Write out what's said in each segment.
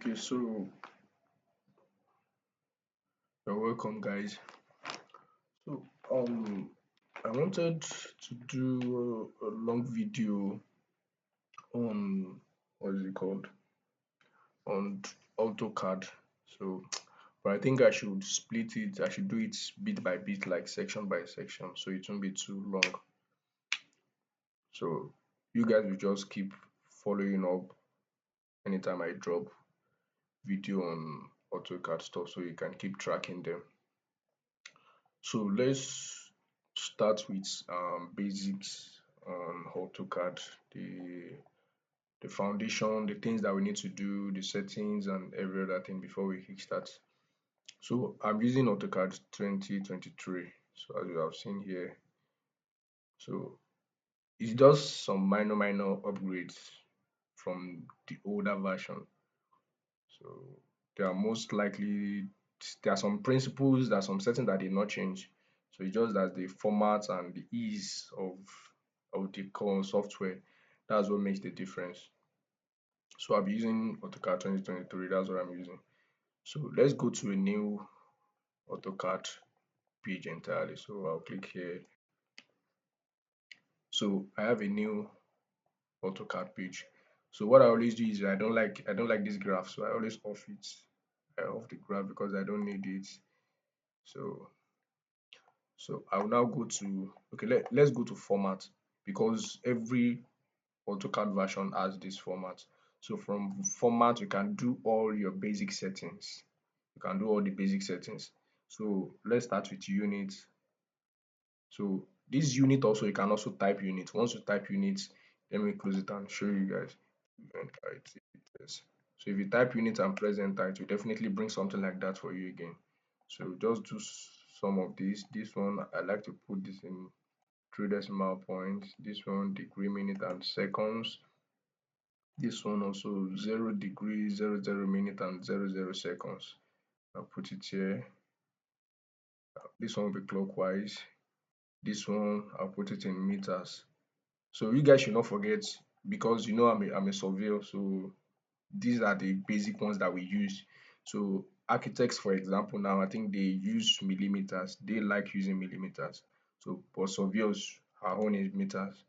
Okay, so you're welcome, guys. So, I wanted to do a long video on what is it called on AutoCAD. So, but I think I should split it. I should do it bit by bit, like section by section, so it won't be too long. So, you guys will just keep following up anytime I drop video on AutoCAD stuff, so you can keep tracking them. So let's start with basics on AutoCAD, the foundation, the things that we need to do, the settings, and every other thing before we kickstart. So I'm using AutoCAD 2023. So as you have seen here, so it's just some minor upgrades from the older version. So there are most likely there are some principles, there are some settings that did not change. So it's just that the format and the ease of the core software, that's what makes the difference. So I'll be using AutoCAD 2023, that's what I'm using. So let's go to a new AutoCAD page entirely. So I'll click here. So I have a new AutoCAD page. So what I always do is I don't like this graph, so I always off it. I off the graph because I don't need it. So I will now go to okay, let's go to format because every AutoCAD version has this format. So from format you can do all your basic settings. You can do all the basic settings. So let's start with unit. So this unit also you can also type unit. Once you type unit, let me close it and show you guys. Yes. So if you type unit and press enter, it will definitely bring something like that for you again. So just do some of these. This one I like to put this in 3 decimal points. This one degree, minute, and seconds. This one also 0 degree, 00 minute, and 00 seconds. I'll put it here. This one will be clockwise. This one I'll put it in meters. So you guys should not forget because you know I'm a surveyor, so these are the basic ones that we use. So architects, for example, now I think they use millimeters. They like using millimeters. So for surveyors, our own is meters.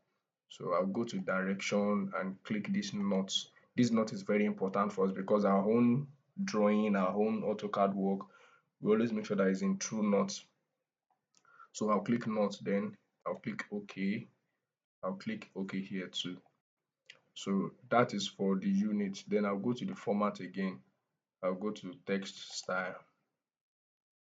So I'll go to direction and click this knot. This knot is very important for us because our own drawing, our own AutoCAD work, we always make sure that it's in true knots. So I'll click knot, then I'll click OK. I'll click OK here too. So that is for the unit. Then I'll go to the format again. I'll go to text style.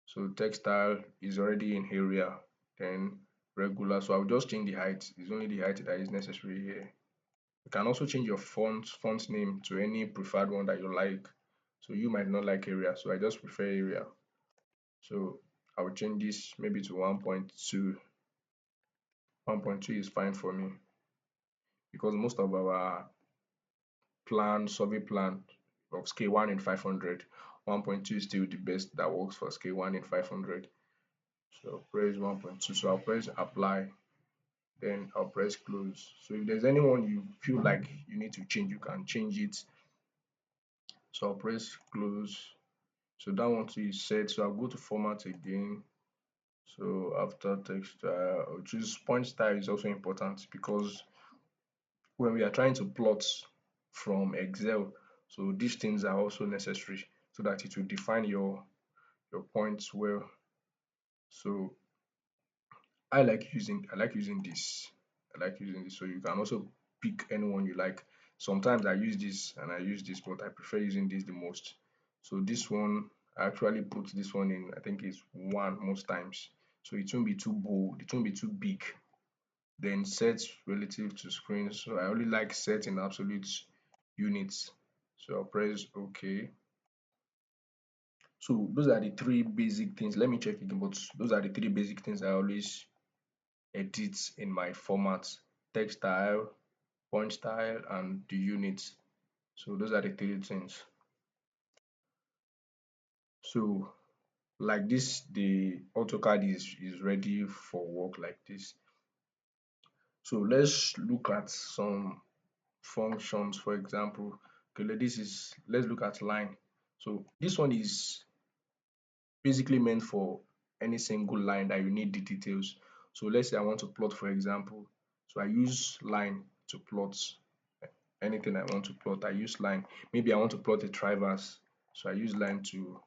So text style is already in area. Then regular. So I'll just change the height. It's only the height that is necessary here. You can also change your font name to any preferred one that you like. So you might not like area. So I just prefer area. So I will change this maybe to 1.2. 1.2 is fine for me because most of our survey plan of scale 1 in 500, 1.2 is still the best that works for scale 1 in 500. So press 1.2. So I'll press apply, then I'll press close. So if there's anyone you feel like you need to change, you can change it. So I'll press close. So that one too is set. So I'll go to format again. So after text style, I'll choose point style is also important because when we are trying to plot from Excel, so these things are also necessary so that it will define your points well. So I like using this. I like using this. So you can also pick anyone you like. Sometimes I use this and I use this, but I prefer using this the most. So this one, I actually put this one in, I think it's one most times. So it won't be too bold, it won't be too big. Then set relative to screen. So I only like set in absolute units. So I'll press OK. So those are the three basic things. Let me check again, but those are the three basic things I always edit in my format: text style, point style, and the units. So those are the three things. So like this, the AutoCAD is ready for work like this. So let's look at some functions. For example, Okay, this is, let's look at line. So this one is basically meant for any single line that you need the details. So let's say I want to plot, for example. So I use line to plot anything I want to plot. I use line. Maybe I want to plot a traverse. So I use line to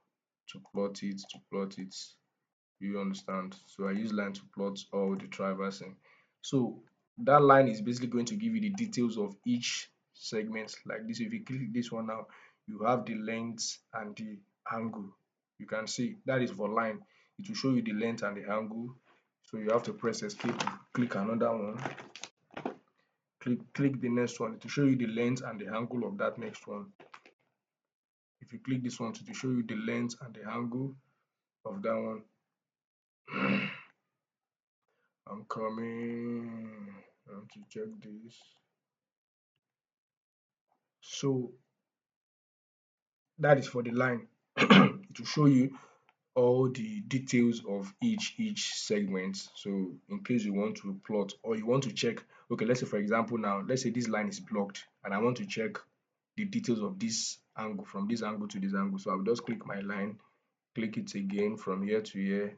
plot it, to plot it. You understand? So I use line to plot all the traversing. So that line is basically going to give you the details of each segment. Like this, if you click this one now, you have the length and the angle. You can see that is for line. It will show you the length and the angle. So you have to press escape, click another one, click the next one to show you the length and the angle of that next one. If you click this one to show you the length and the angle of that one. I'm coming. I want to check this. So that is for the line. It will show you all the details of each segment. So in case you want to plot or you want to check, okay, let's say for example now, let's say this line is blocked and I want to check the details of this angle from this angle to this angle. So I'll just click my line, click it again from here to here.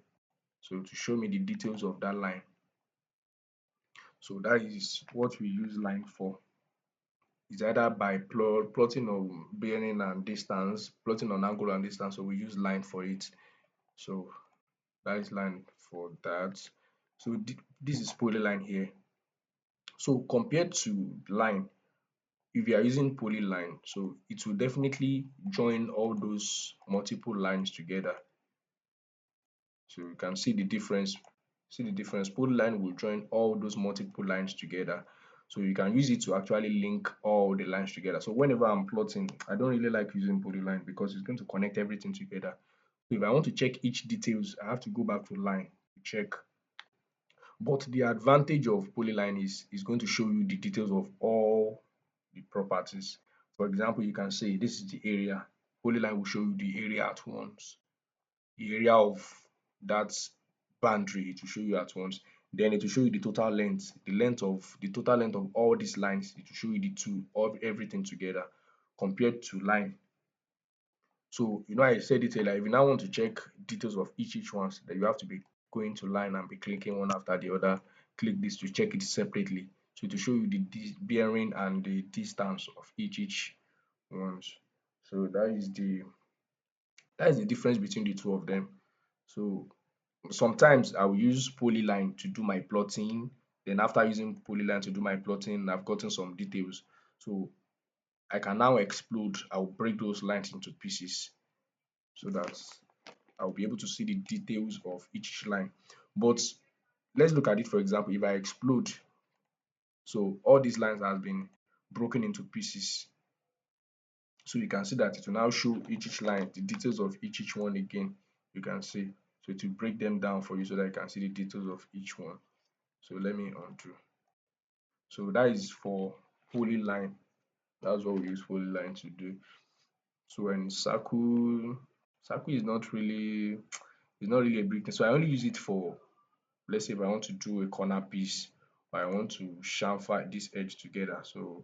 So to show me the details of that line. So that is what we use line for. It's either by plotting on bearing and distance, plotting on angle and distance, so we use line for it. So that is line for that. So this is polyline here. So compared to line, if you are using polyline, so it will definitely join all those multiple lines together. So you can see the difference. See the difference. Polyline will join all those multiple lines together. So you can use it to actually link all the lines together. So whenever I'm plotting, I don't really like using polyline because it's going to connect everything together. So if I want to check each details, I have to go back to line to check. But the advantage of polyline is going to show you the details of all the properties. For example, you can say this is the area. Polyline will show you the area at once, the area of that boundary. It will show you at once. Then it will show you the total length, the total length of all these lines. It will show you the two of everything together compared to line. So you know I said it earlier, if you now want to check details of each ones, that you have to be going to line and be clicking one after the other. Click this to check it separately. So to show you the bearing and the distance of each ones. So that is the difference between the two of them. So sometimes I will use polyline to do my plotting. Then after using polyline to do my plotting, I've gotten some details. So I can now explode. I'll break those lines into pieces so that I'll be able to see the details of each line. But let's look at it, for example, if I explode, so all these lines has been broken into pieces. So you can see that it will now show each line, the details of each one again. You can see. So it will break them down for you so that you can see the details of each one. So let me undo. So that is for polyline. That's what we use polyline to do. So when circle is not really, it's not really a big thing. So I only use it for, let's say if I want to do a corner piece or I want to chamfer this edge together. So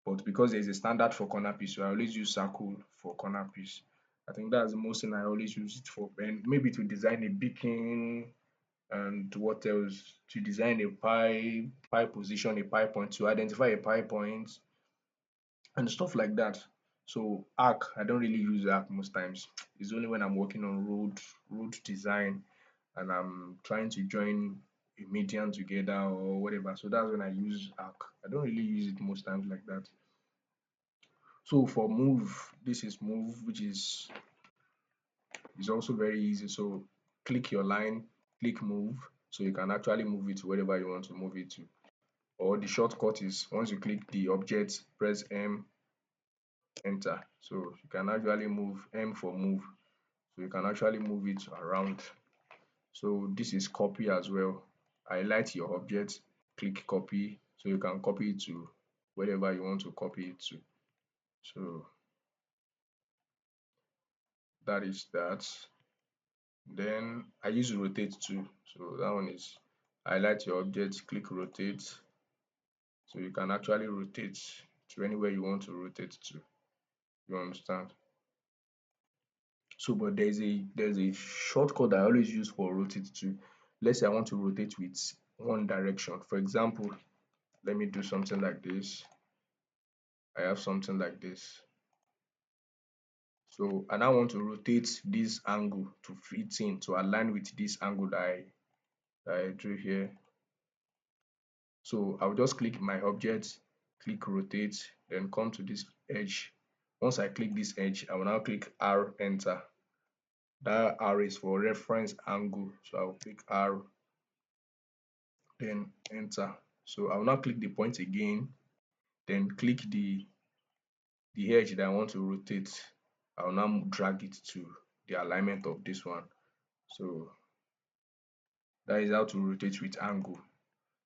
but because there's a standard for corner piece, so I always use circle for corner piece. I think that's the most thing I always use it for. And maybe to design a beacon, and what else, to design a pie position, a pie point, to identify a pie point and stuff like that. So arc, I don't really use arc most times. It's only when I'm working on road design and I'm trying to join a median together or whatever. So that's when I use arc. I don't really use it most times like that. So for move, this is move, which is also very easy. So click your line, click move, so you can actually move it to wherever you want to move it to. Or the shortcut is once you click the object, press M, enter. So you can actually move M for move. So you can actually move it around. So this is copy as well. Highlight your object, click copy, so you can copy it to wherever you want to copy it to. So that is that. Then I use rotate too. So that one is highlight your object, click rotate. So you can actually rotate to anywhere you want to rotate to. You understand? So, but there's a shortcut I always use for rotate too. Let's say I want to rotate with one direction. For example, let me do something like this. I have something like this. So, and I want to rotate this angle to fit in to align with this angle that I drew here. So I'll just click my object, click rotate, then come to this edge. Once I click this edge, I will now click R, enter. That R is for reference angle. So I'll click R, then enter. So I'll now click the point again, then click the edge that I want to rotate. I'll now drag it to the alignment of this one. So that is how to rotate with angle.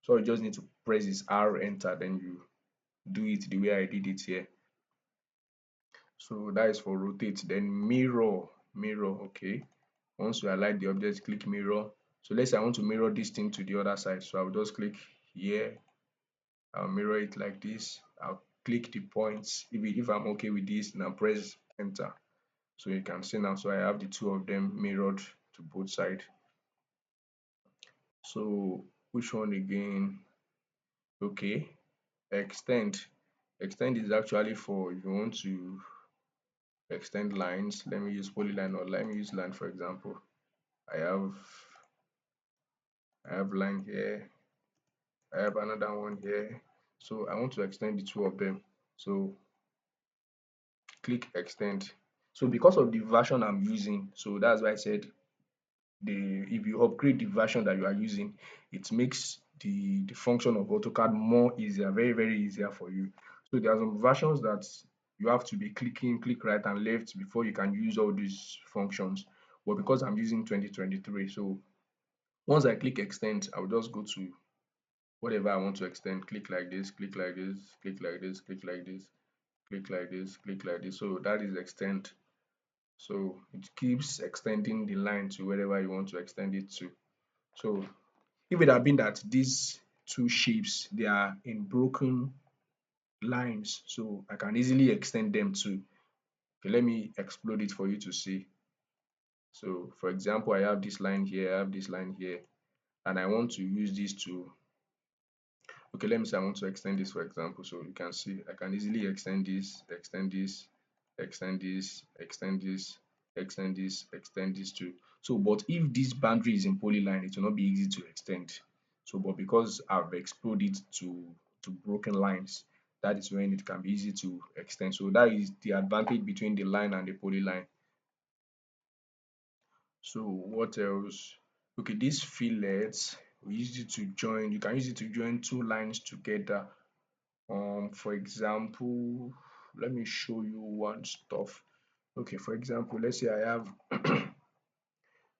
So you just need to press this R, enter, then you do it the way I did it here. So that is for rotate. Then mirror, okay. Once you align the object, click mirror. So let's say I want to mirror this thing to the other side. So I'll just click here. I'll mirror it like this. I'll click the points. If I'm okay with this, now press enter. So you can see now. So I have the two of them mirrored to both sides. So which one again? Okay. Extend. Extend is actually for if you want to extend lines. Let me use polyline or let me use line for example. I have I have line here. I have another one here. So I want to extend the two of them. So click extend. So because of the version I'm using, so that's why I said the if you upgrade the version that you are using, it makes the function of AutoCAD more easier, very, very easier for you. So there are some versions that you have to be clicking, click right and left before you can use all these functions. But because I'm using 2023, so once I click extend, I'll just go to whatever I want to extend, click like this, click like this, click like this, click like this, click like this, click like this. So that is extend. So it keeps extending the line to wherever you want to extend it to. So if it had been that these two shapes they are in broken lines, so I can easily extend them too. Okay, let me explode it for you to see. So for example, I have this line here, I have this line here, and I want to use these to okay, let me say I want to extend this for example. So you can see I can easily extend this, extend this, extend this, extend this, extend this, extend this too. So but if this boundary is in polyline, it will not be easy to extend. So but because I've exploded to broken lines, that is when it can be easy to extend. So that is the advantage between the line and the polyline. So what else? Okay, this fillet, we use it to join, you can use it to join two lines together. For example, let me show you one stuff. Okay, for example, let's say I have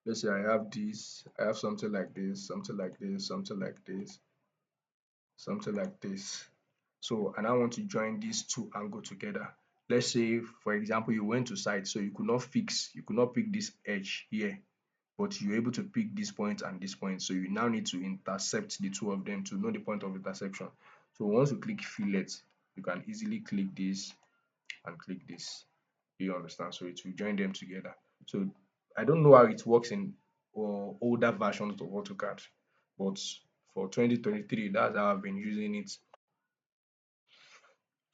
let's say I have this, I have something like this, something like this, something like this, something like this. So and I want to join these two angle together. Let's say for example you went to site, so you could not pick this edge here, but you're able to pick this point and this point. So you now need to intercept the two of them to know the point of intersection. So once you click fillet, you can easily click this and click this. Do you understand? So it will join them together. So I don't know how it works in older versions of AutoCAD, but for 2023, that's how I've been using it.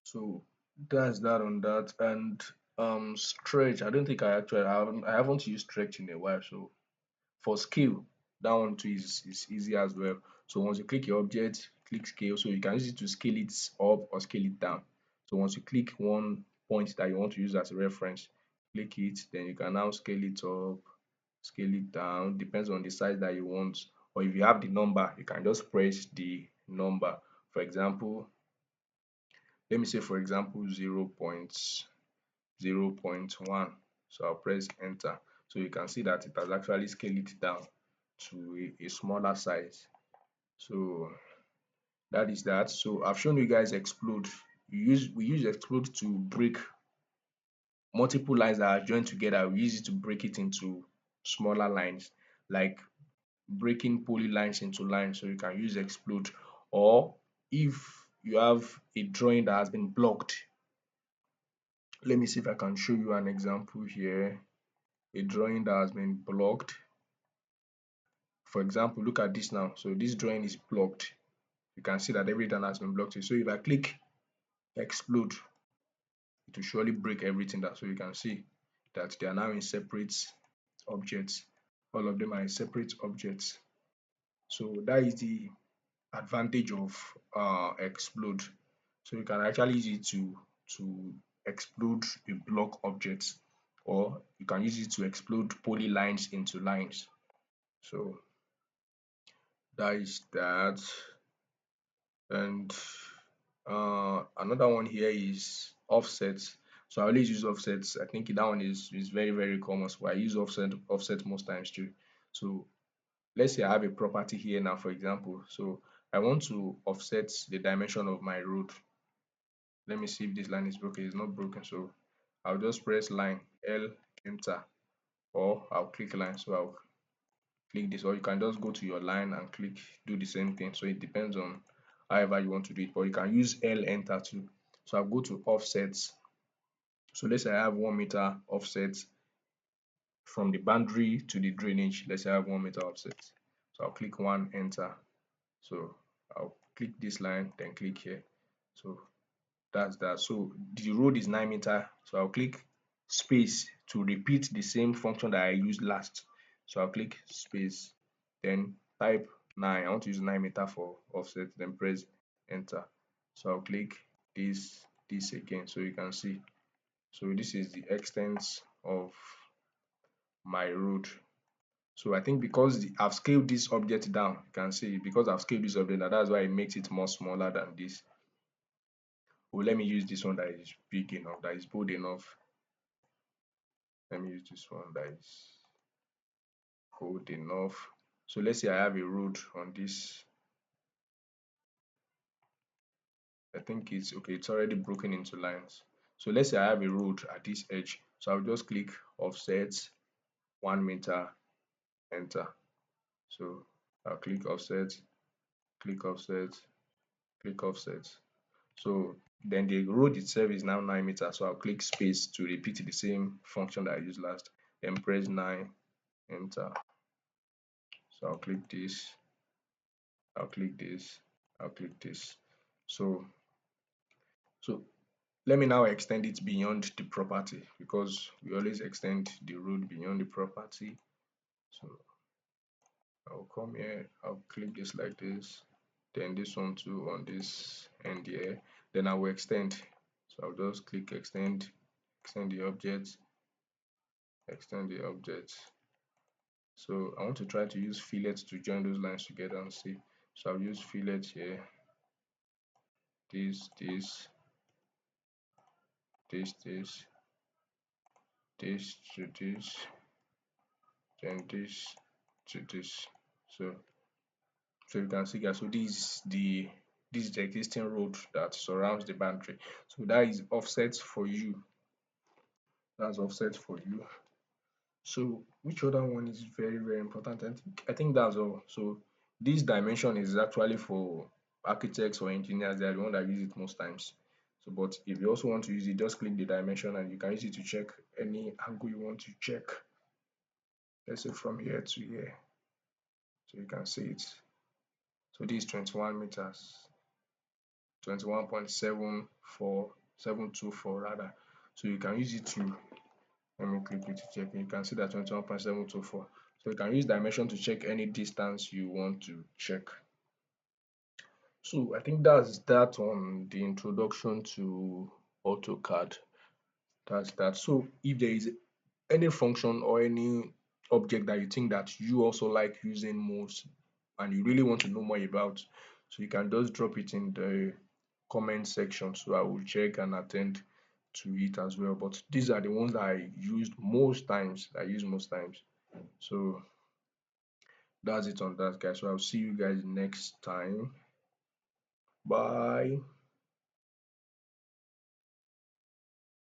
So that's that on that. And stretch, I don't think I haven't used stretch in a while. So for scale, that one too is easy as well. So once you click your object, click scale. So you can use it to scale it up or scale it down. So once you click one point that you want to use as a reference, click it, then you can now scale it up, scale it down, depends on the size that you want. Or if you have the number, you can just press the number. For example, let me say for example 0.0.1. So I'll press enter. So you can see that it has actually scaled it down to a smaller size. So that is that. So I've shown you guys explode. We use explode to break multiple lines that are joined together. We use it to break it into smaller lines, like breaking polylines into lines. So you can use explode. Or if you have a drawing that has been blocked, Let me see if I can show you an example here. A drawing that has been blocked. For example, look at this now. So this drawing is blocked. You can see that everything has been blocked. So if I click explode, it will surely break everything down. So you can see that they are now in separate objects. All of them are in separate objects. So that is the advantage of explode. So you can actually use it to explode a block object, or you can use it to explode polylines into lines. So that is that. And another one here is offsets. So I always use offsets. I think that one is very very common. So I use offset most times too. So let's say I have a property here now, for example. So I want to offset the dimension of my road. Let me see if this line is broken. It's not broken. So I'll just press line L, enter, or I'll click line. So I'll click this, or you can just go to your line and click, do the same thing. So it depends on however you want to do it, but you can use L, enter too. So I'll go to offsets. So let's say I have 1 meter offset from the boundary to the drainage. Let's say I have 1 meter offset. So I'll click one, enter. So I'll click this line, then click here. So that's that. So the road is 9 meter. So I'll click space to repeat the same function that I used last. So I'll click space, then type 9. I want to use 9 meter for offset, then press enter. So I'll click this again. So you can see. So this is the extent of my road. So I think because I've scaled this object down, you can see because I've scaled this object down, that's why it makes it more smaller than this. Oh, let me use this one that is big enough, that is bold enough. Let me use this one that is bold enough. So let's say I have a road on this. I think it's okay, it's already broken into lines. So let's say I have a road at this edge. So I'll just click offset 1 meter, enter. So I'll click offset, click offset, click offset. So then the road itself is now 9 meters. So I'll click space to repeat the same function that I used last. Then press 9, enter. So I'll click this, I'll click this, I'll click this. So let me now extend it beyond the property, because we always extend the road beyond the property. So I'll come here, I'll click this like this, then this one too on this end here. Then I will extend. So I'll just click extend, extend the object, extend the object. So I want to try to use fillet to join those lines together and see. So I'll use fillet here, this, this, this, this to this, then this to this. So you can see, guys, so this is the existing road that surrounds the boundary. So that is offset for you. That's offset for you. So which other one is very very important? I think that's all. So this dimension is actually for architects or engineers. They are the one that use it most times. So but if you also want to use it, just click the dimension and you can use it to check any angle you want to check. Let's say from here to here. So you can see it. So this is 21 meters, 21.74724 rather. So you can use it to, let me click it to check. You can see that 21.724. So you can use dimension to check any distance you want to check. So I think that's that on the introduction to AutoCAD. That's that. So if there is any function or any object that you think that you also like using most and you really want to know more about, so you can just drop it in the comment section, so I will check and attend to it as well. But these are the ones that I used most times. So that's it on that, guys. So I'll see you guys next time. Bye.